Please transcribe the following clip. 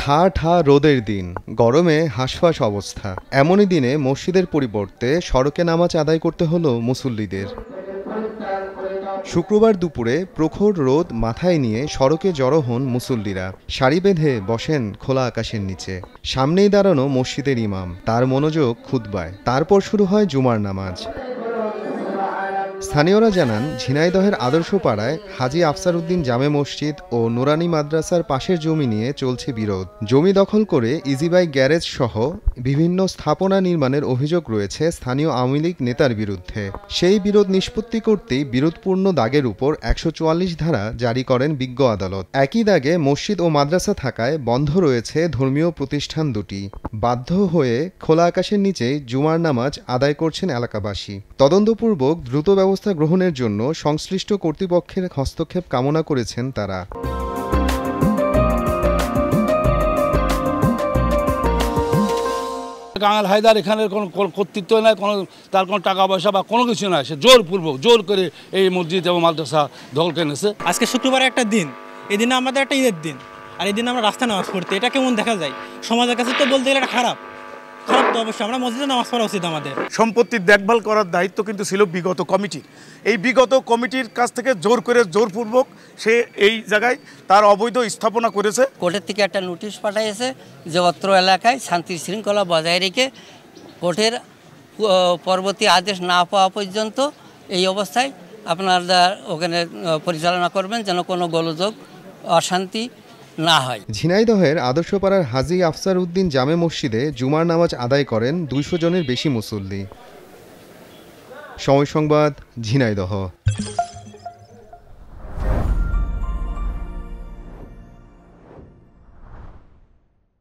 ঠা ঠা রোদের দিন, গরমে হাঁসফাঁস অবস্থা। এমনই দিনে মসজিদের পরিবর্তে সড়কে নামাজ আদায় করতে হলো মুসল্লিদের। শুক্রবার দুপুরে প্রখর রোদ মাথায় নিয়ে সড়কে জড়ো হন মুসল্লিরা। সারি বেঁধে বসেন খোলা আকাশের নিচে। সামনেই দাঁড়ানো মসজিদের ইমাম, তার মনোযোগ খুতবায়। তারপর শুরু হয় জুমার নামাজ। স্থানীয়রা জানান, ঝিনাইদহের আদর্শ পাড়ায় হাজী আফসার উদ্দিন জামে মসজিদ ও নুরানি মাদ্রাসার পাশের জমি নিয়ে চলছে বিরোধ। জমি দখল করে ইজিবাইক গ্যারেজ সহ বিভিন্ন স্থাপনা নির্মাণের অভিযোগ রয়েছে স্থানীয় আওয়ামী লীগ নেতার বিরুদ্ধে। সেই বিরোধ নিষ্পত্তি করতেই বিরোধপূর্ণ দাগের উপর ১৪৪ ধারা জারি করেন বিজ্ঞ আদালত। একই দাগে মসজিদ ও মাদ্রাসা থাকায় বন্ধ রয়েছে ধর্মীয় প্রতিষ্ঠান দুটি। বাধ্য হয়ে খোলা আকাশের নিচেই জুমার নামাজ আদায় করছেন এলাকাবাসী। তদন্তপূর্বক দ্রুত ব্যবস্থা গ্রহণের জন্য সংশ্লিষ্ট কর্তৃপক্ষের হস্তক্ষেপ কামনা করেছেন তারা। কাঙাল হায়দার এখানের কোনো কর্তৃত্ব নাই, তার কোনো টাকা পয়সা বা কোনো কিছু নাই। সে জোরপূর্বক জোর করে এই মসজিদ এবং মাদ্রাসা দখল করে নিয়েছে। আজকে শুক্রবার একটা দিন, এই দিনে আমাদের একটা ঈদের দিন, আর এই দিনে আমরা রাস্তায় নামাজ পড়তে, এটা কেমন দেখা যায়? সমাজের কাছে তো বলতে গেলে এটা খারাপ তো অবশ্যই। আমরা মসজিদে নামাজ পড়া উচিত। আমাদের সম্পত্তির দেখভাল করার দায়িত্ব কিন্তু ছিল বিগত কমিটির। এই বিগত কমিটির কাছ থেকে জোরপূর্বক সে এই জায়গায় তার অবৈধ স্থাপনা করেছে। কোর্টের থেকে একটা নোটিশ পাঠাইছে যে অত্র এলাকায় শান্তি শৃঙ্খলা বজায় রেখে কোর্টের পরবর্তী আদেশ না পাওয়া পর্যন্ত এই অবস্থায় আপনারা ওখানে পরিচালনা করবেন, যেন কোনো গোলযোগ অশান্তি না হয়। ঝিনাইদহের আদর্শপাড়ার হাজী আফসার উদ্দিন জামে মসজিদে জুমার নামাজ আদায় করেন ২০০ জনের বেশি মুসল্লি। সময় সংবাদ, ঝিনাইদহ।